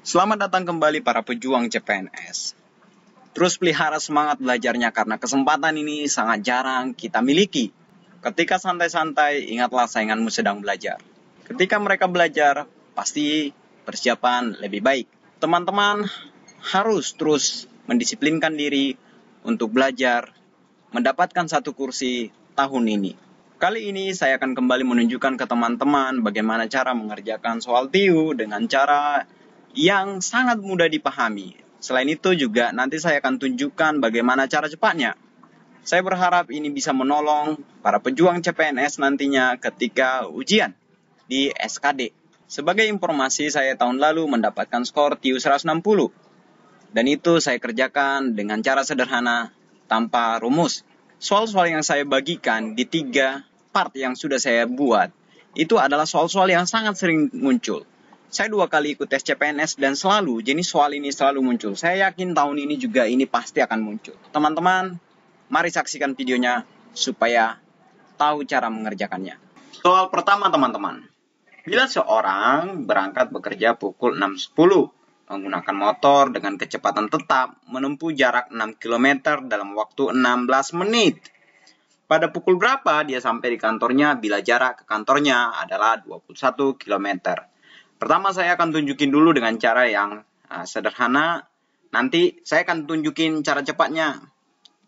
Selamat datang kembali para pejuang CPNS. Terus pelihara semangat belajarnya karena kesempatan ini sangat jarang kita miliki. Ketika santai-santai, ingatlah sainganmu sedang belajar. Ketika mereka belajar, pasti persiapan lebih baik. Teman-teman harus terus mendisiplinkan diri untuk belajar, mendapatkan satu kursi tahun ini. Kali ini saya akan kembali menunjukkan ke teman-teman bagaimana cara mengerjakan soal TIU dengan cara yang sangat mudah dipahami. Selain itu juga nanti saya akan tunjukkan bagaimana cara cepatnya. Saya berharap ini bisa menolong para pejuang CPNS nantinya ketika ujian di SKD. Sebagai informasi, saya tahun lalu mendapatkan skor TIU 160. Dan itu saya kerjakan dengan cara sederhana tanpa rumus. Soal-soal yang saya bagikan di 3 part yang sudah saya buat, itu adalah soal-soal yang sangat sering muncul. Saya 2 kali ikut tes CPNS dan selalu jenis soal ini selalu muncul. Saya yakin tahun ini juga ini pasti akan muncul. Teman-teman, mari saksikan videonya supaya tahu cara mengerjakannya. Soal pertama teman-teman. Bila seorang berangkat bekerja pukul 6.10, menggunakan motor dengan kecepatan tetap, menempuh jarak 6 km dalam waktu 16 menit. Pada pukul berapa dia sampai di kantornya bila jarak ke kantornya adalah 21 km. Pertama saya akan tunjukin dulu dengan cara yang sederhana. Nanti saya akan tunjukin cara cepatnya.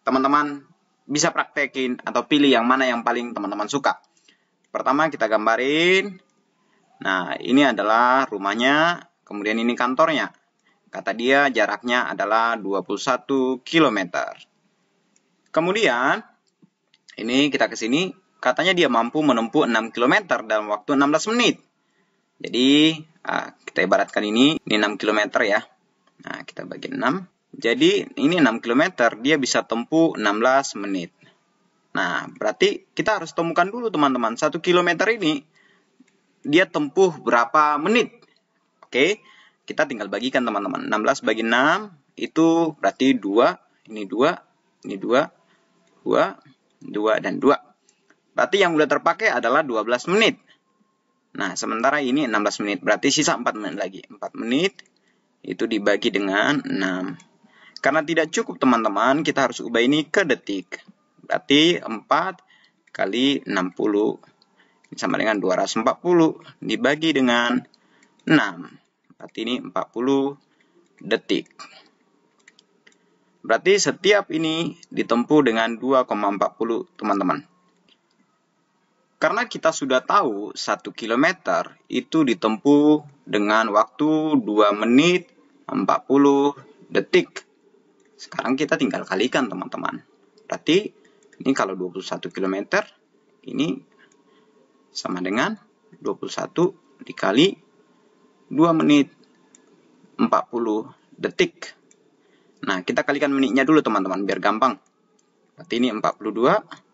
Teman-teman bisa praktekin atau pilih yang mana yang paling teman-teman suka. Pertama kita gambarin. Nah ini adalah rumahnya, kemudian ini kantornya. Kata dia jaraknya adalah 21 km. Kemudian ini kita ke sini, katanya dia mampu menempuh 6 km dalam waktu 16 menit. Jadi, kita ibaratkan ini 6 km ya. Nah, kita bagi 6. Jadi, ini 6 km, dia bisa tempuh 16 menit. Nah, berarti kita harus temukan dulu teman-teman, 1 km ini, dia tempuh berapa menit. Oke, kita tinggal bagikan teman-teman. 16 bagi 6, itu berarti 2, ini 2, ini 2, 2, dan 2. Berarti yang sudah terpakai adalah 12 menit. Nah, sementara ini 16 menit. Berarti sisa 4 menit lagi. 4 menit itu dibagi dengan 6. Karena tidak cukup teman-teman, kita harus ubah ini ke detik. Berarti 4 kali 60 sama dengan 240 dibagi dengan 6. Berarti ini 40 detik. Berarti setiap ini ditempuh dengan 2,40 teman-teman. Karena kita sudah tahu 1 km itu ditempuh dengan waktu 2 menit 40 detik. Sekarang kita tinggal kalikan teman-teman. Berarti ini kalau 21 km ini sama dengan 21 dikali 2 menit 40 detik. Nah, kita kalikan menitnya dulu teman-teman, biar gampang. Berarti ini 42.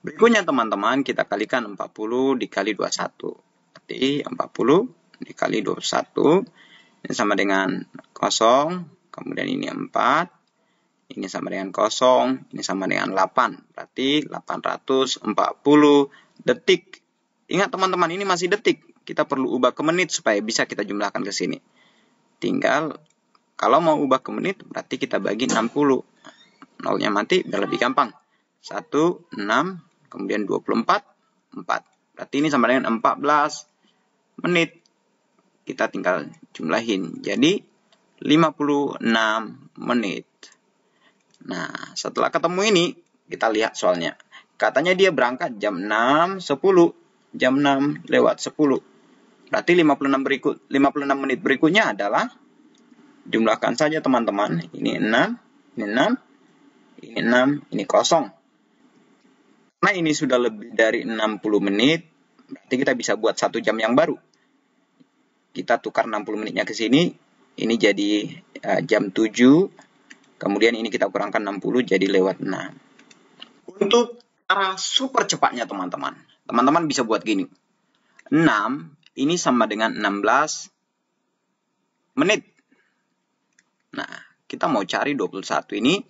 Berikutnya teman-teman, kita kalikan 40 dikali 21. Berarti 40 dikali 21. Ini sama dengan 0. Kemudian ini 4. Ini sama dengan 0. Ini sama dengan 8. Berarti 840 detik. Ingat teman-teman, ini masih detik. Kita perlu ubah ke menit supaya bisa kita jumlahkan ke sini. Tinggal kalau mau ubah ke menit, berarti kita bagi 60. Nolnya mati, biar lebih gampang. 1, 6, kemudian 24, 4. Berarti ini sama dengan 14 menit. Kita tinggal jumlahin. Jadi, 56 menit. Nah, setelah ketemu ini, kita lihat soalnya. Katanya dia berangkat jam 6.10. Jam 6 lewat 10. Berarti 56 menit berikutnya adalah jumlahkan saja teman-teman. Ini 6, ini 6, ini 6, ini 0. Karena ini sudah lebih dari 60 menit, berarti kita bisa buat 1 jam yang baru. Kita tukar 60 menitnya ke sini, ini jadi jam 7, kemudian ini kita kurangkan 60 jadi lewat 6. Untuk cara super cepatnya teman-teman, teman-teman bisa buat gini. 6 ini sama dengan 16 menit. Nah, kita mau cari 21 ini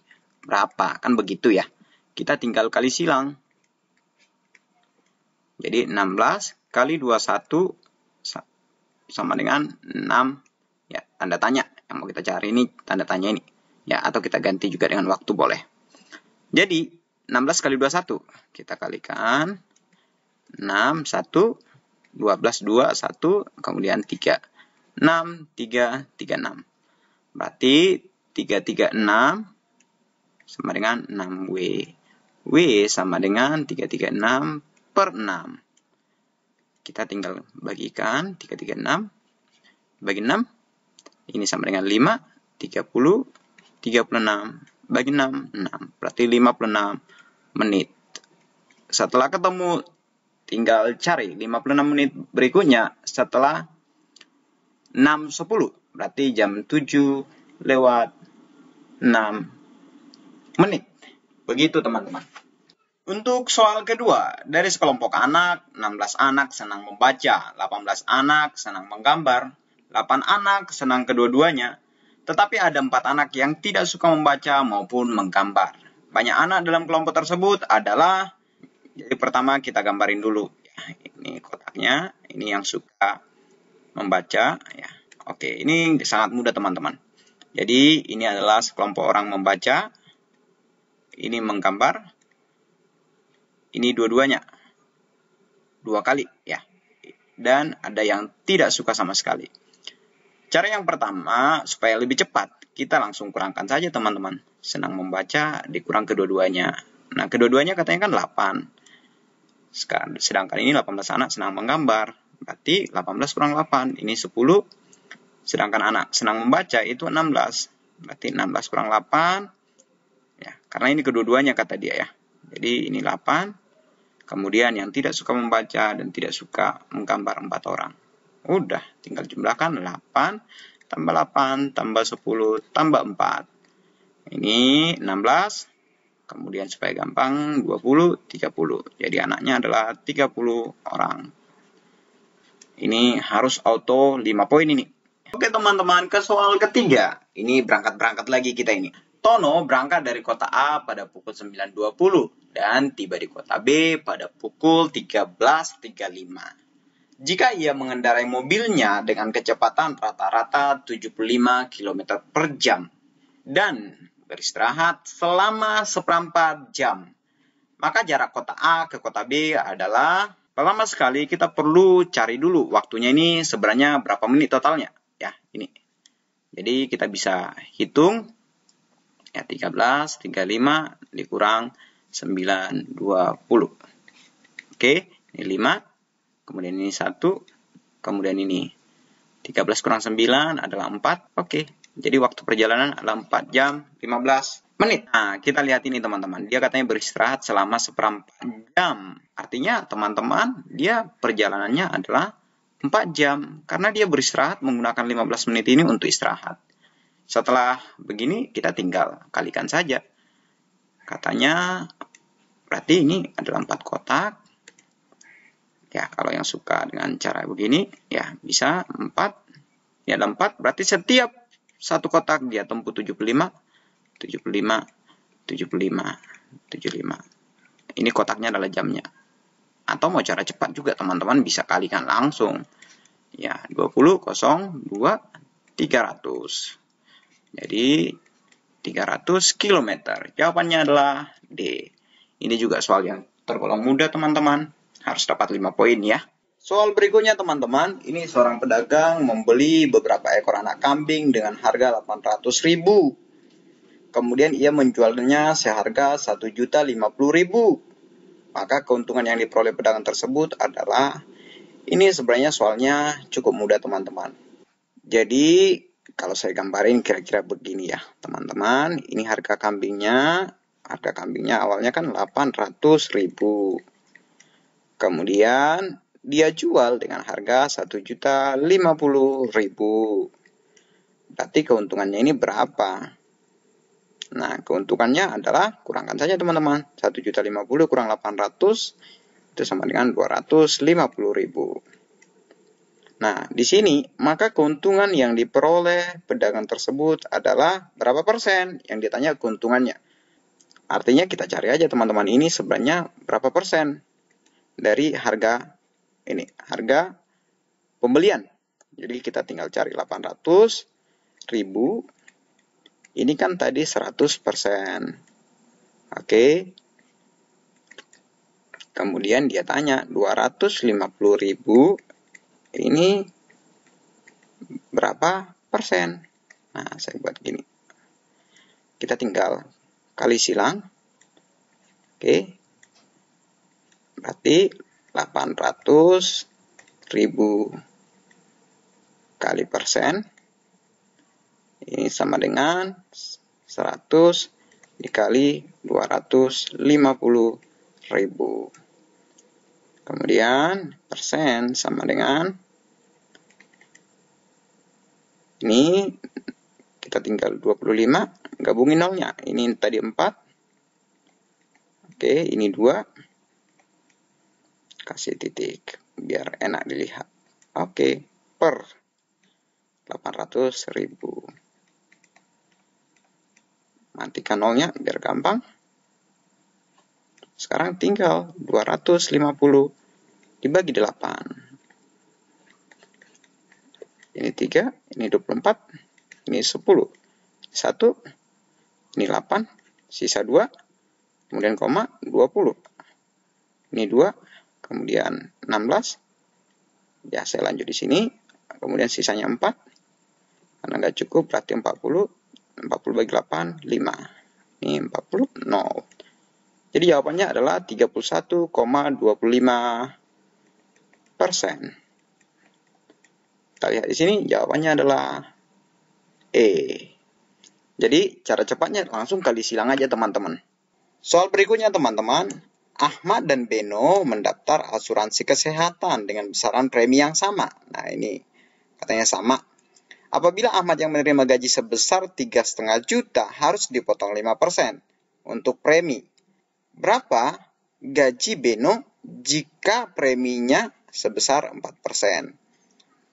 berapa? Kan begitu ya. Kita tinggal kali silang. Jadi 16 kali 21 sama dengan 6 tanda tanya. Yang mau kita cari ini tanda tanya ini. Ya, atau kita ganti juga dengan waktu boleh. Jadi, 16 kali 21. Kita kalikan. 6, 1, 12, 2, 1, kemudian 3. 6, 3, 3, 6. Berarti 336 sama dengan 6W. W sama dengan 336 per 6. Kita tinggal bagikan 336 bagi 6. Ini sama dengan 5, 30, 36 bagi 6, 6. Berarti 56 menit. Setelah ketemu, tinggal cari 56 menit berikutnya setelah 6.10. Berarti jam 7 lewat 6 menit. Begitu teman-teman. Untuk soal kedua, dari sekelompok anak, 16 anak senang membaca, 18 anak senang menggambar, 8 anak senang kedua-duanya, tetapi ada 4 anak yang tidak suka membaca maupun menggambar. Banyak anak dalam kelompok tersebut adalah, jadi pertama kita gambarin dulu. Ya, ini kotaknya, ini yang suka membaca. Ya. Oke, ini sangat mudah teman-teman. Jadi ini adalah sekelompok orang membaca, ini menggambar, ini dua-duanya, 2 kali ya. Dan ada yang tidak suka sama sekali. Cara yang pertama, supaya lebih cepat, kita langsung kurangkan saja teman-teman. Senang membaca dikurang kedua-duanya. Nah, kedua-duanya katanya kan 8. Sedangkan ini 18 anak senang menggambar. Berarti 18 kurang 8, ini 10. Sedangkan anak senang membaca itu 16. Berarti 16 kurang 8. Ya, karena ini kedua-duanya kata dia ya. Jadi ini 8. Kemudian yang tidak suka membaca dan tidak suka menggambar 4 orang. Udah, tinggal jumlahkan 8, tambah 8, tambah 10, tambah 4. Ini 16, kemudian supaya gampang 20, 30. Jadi anaknya adalah 30 orang. Ini harus auto 5 poin ini. Oke teman-teman, ke soal ketiga. Ini berangkat-berangkat lagi kita ini. Tono berangkat dari kota A pada pukul 9.20 dan tiba di kota B pada pukul 13.35. Jika ia mengendarai mobilnya dengan kecepatan rata-rata 75 km per jam dan beristirahat selama seperempat jam, maka jarak kota A ke kota B adalah, pertama sekali kita perlu cari dulu waktunya ini sebenarnya berapa menit totalnya. Ya, ini. Jadi kita bisa hitung. Ya, 13, 35 dikurang 9, 20. Oke, ini 5. Kemudian ini 1. Kemudian ini 13 kurang 9 adalah 4. Oke, jadi waktu perjalanan adalah 4 jam 15 menit. Nah, kita lihat ini teman-teman. Dia katanya beristirahat selama seperempat jam. Artinya teman-teman, dia perjalanannya adalah 4 jam. Karena dia beristirahat menggunakan 15 menit ini untuk istirahat. Setelah begini, kita tinggal kalikan saja. Katanya, berarti ini adalah 4 kotak. Ya, kalau yang suka dengan cara begini, ya bisa 4. Ya, ada 4, berarti setiap satu kotak dia tempuh 75, 75, 75, 75. Ini kotaknya adalah jamnya. Atau mau cara cepat juga teman-teman bisa kalikan langsung. Ya, 20, 0, 2, 300. Jadi 300 km. Jawabannya adalah D. Ini juga soal yang tergolong mudah teman-teman. Harus dapat 5 poin ya. Soal berikutnya teman-teman. Ini seorang pedagang membeli beberapa ekor anak kambing dengan harga 800.000. Kemudian ia menjualnya seharga 1.050.000. Maka keuntungan yang diperoleh pedagang tersebut adalah, ini sebenarnya soalnya cukup mudah teman-teman. Jadi kalau saya gambarin kira-kira begini ya teman-teman. Ini harga kambingnya. Harga kambingnya awalnya kan 800.000. Kemudian dia jual dengan harga 1.050.000. Berarti keuntungannya ini berapa? Nah, keuntungannya adalah, kurangkan saja teman-teman. 1.050.000 kurang 800 itu sama dengan 250.000. Nah, di sini maka keuntungan yang diperoleh pedagang tersebut adalah berapa persen? Yang ditanya keuntungannya. Artinya kita cari aja teman-teman, ini sebenarnya berapa persen dari harga ini, harga pembelian. Jadi kita tinggal cari 800 ribu. Ini kan tadi 100%. Oke. Kemudian dia tanya 250.000 ini berapa persen? Nah, saya buat gini. Kita tinggal kali silang. Oke. Berarti 800.000 kali persen. Ini sama dengan 100 dikali 250.000. Kemudian persen sama dengan ini kita tinggal 25, gabungin nolnya. Ini tadi 4. Oke, ini 2. Kasih titik biar enak dilihat. Oke, per 800.000. Matikan nolnya biar gampang. Sekarang tinggal 250 dibagi 8. Ini 3, ini 24, ini 10. 1, ini 8, sisa 2, kemudian koma, 20. Ini 2, kemudian 16. Ya, saya lanjut di sini. Kemudian sisanya 4. Karena nggak cukup, berarti 40. 40 bagi 8, 5. Ini 40, 0. Jadi jawabannya adalah 31,25%. Kita lihat di sini jawabannya adalah E. Jadi cara cepatnya langsung kali silang aja teman-teman. Soal berikutnya teman-teman, Ahmad dan Beno mendaftar asuransi kesehatan dengan besaran premi yang sama. Nah ini katanya sama. Apabila Ahmad yang menerima gaji sebesar 3,5 juta harus dipotong 5% untuk premi. Berapa gaji Beno jika preminya sebesar 4%?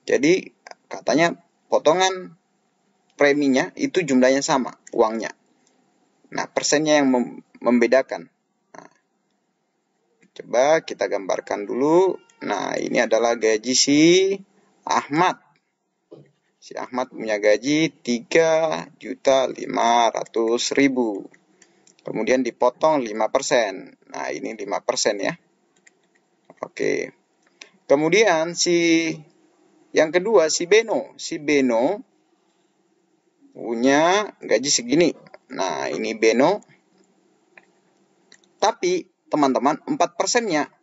Jadi katanya potongan preminya itu jumlahnya sama, uangnya. Nah, persennya yang membedakan. Nah, coba kita gambarkan dulu. Nah, ini adalah gaji si Ahmad. Si Ahmad punya gaji 3.500.000. Kemudian dipotong 5%. Nah, ini 5% ya. Oke. Kemudian yang kedua si Beno. Si Beno punya gaji segini. Nah, ini Beno. Tapi, teman-teman, 4%-nya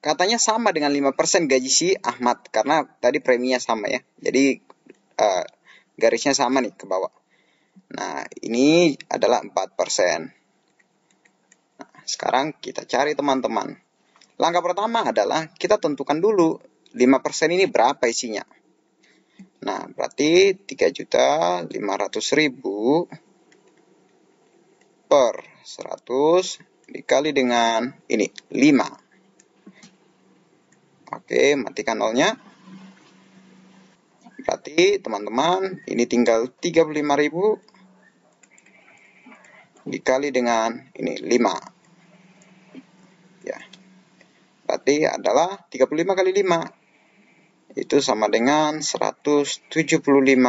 katanya sama dengan 5% gaji si Ahmad. Karena tadi preminya sama ya. Jadi, garisnya sama nih ke bawah. Nah, ini adalah 4%. Nah, sekarang kita cari teman-teman. Langkah pertama adalah kita tentukan dulu 5% ini berapa isinya. Nah, berarti 3.500.000 per 100 dikali dengan ini 5. Oke, matikan nolnya. Berarti teman-teman ini tinggal 35.000 dikali dengan ini 5. Ya. Berarti adalah 35 kali 5. Itu sama dengan 175.000.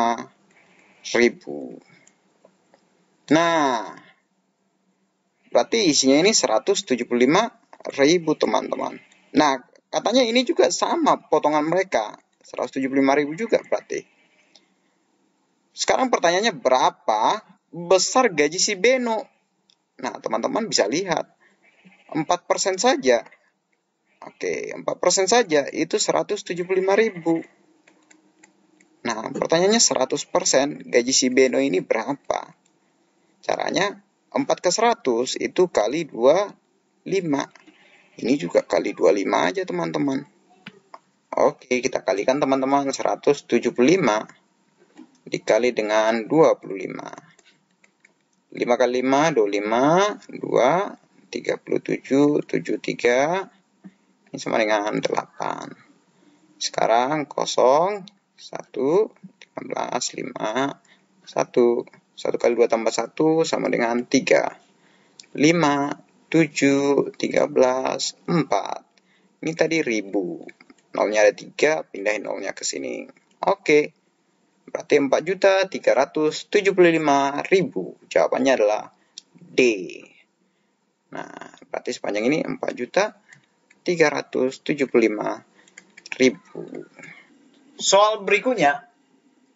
Nah, berarti isinya ini 175.000 teman-teman. Nah, katanya ini juga sama potongan mereka. 175.000 juga berarti. Sekarang pertanyaannya berapa besar gaji si Beno? Nah, teman-teman bisa lihat. 4% saja. Oke, 4% saja itu 175.000. Nah, pertanyaannya 100% gaji si Beno ini berapa? Caranya 4 ke 100 itu kali 25. Ini juga kali 25 aja teman-teman. Oke, kita kalikan teman-teman. 175 dikali dengan 25. 5 kali 5, 25, 2, 37, 73. Ini sama dengan 8. Sekarang 0, 1, 15, 5, 1. 1 kali 2 tambah 1 sama dengan 3. 5, 7, 13, 4. Ini tadi 1000. Nolnya ada 3, pindahin nolnya ke sini. Oke. Berarti 4.375.000. Jawabannya adalah D. Nah, berarti sepanjang ini 4.375.000. Soal berikutnya.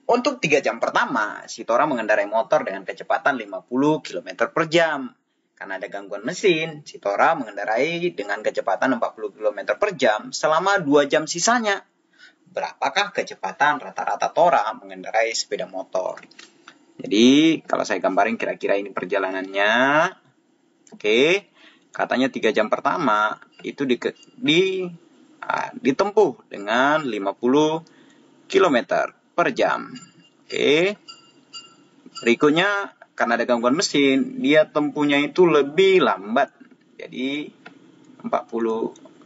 Untuk 3 jam pertama, si Tora mengendarai motor dengan kecepatan 50 km per jam. Karena ada gangguan mesin, si Tora mengendarai dengan kecepatan 40 km per jam selama 2 jam sisanya. Berapakah kecepatan rata-rata Tora mengendarai sepeda motor? Jadi, kalau saya gambarin kira-kira ini perjalanannya. Oke, katanya 3 jam pertama itu ditempuh dengan 50 km per jam. Oke. Berikutnya, karena ada gangguan mesin, dia tempuhnya itu lebih lambat. Jadi 40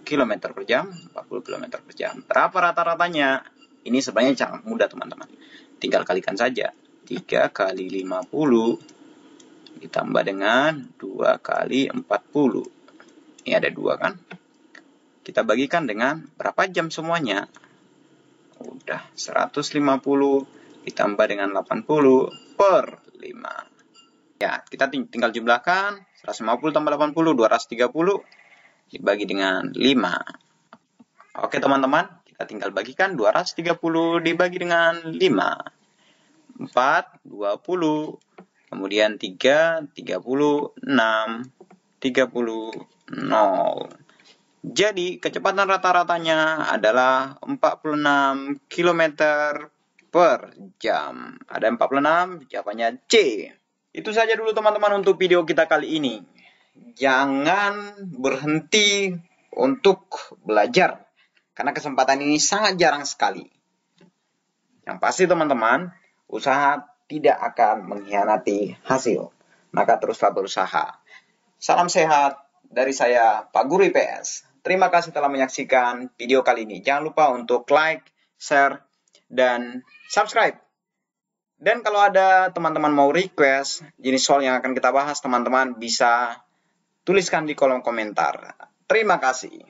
km per jam, 40 km per jam. Berapa rata-ratanya? Ini sebenarnya sangat mudah, teman-teman. Tinggal kalikan saja. 3 kali 50 ditambah dengan 2 kali 40. Ini ada 2 kan? Kita bagikan dengan berapa jam semuanya? Udah 150 ditambah dengan 80 per 5. Ya, kita tinggal jumlahkan. 150 tambah 80, 230 dibagi dengan 5. Oke teman-teman, kita tinggal bagikan 230 dibagi dengan 5. 4, 20. Kemudian 3, 30, 6, 30, 0. Jadi, kecepatan rata-ratanya adalah 46 km per jam. Ada 46, jawabannya C. Itu saja dulu teman-teman untuk video kita kali ini. Jangan berhenti untuk belajar. Karena kesempatan ini sangat jarang sekali. Yang pasti teman-teman, usaha tidak akan mengkhianati hasil. Maka teruslah berusaha. Salam sehat dari saya, Pak Guru IPS. Terima kasih telah menyaksikan video kali ini. Jangan lupa untuk like, share, dan subscribe. Dan kalau ada teman-teman mau request jenis soal yang akan kita bahas, teman-teman bisa tuliskan di kolom komentar. Terima kasih.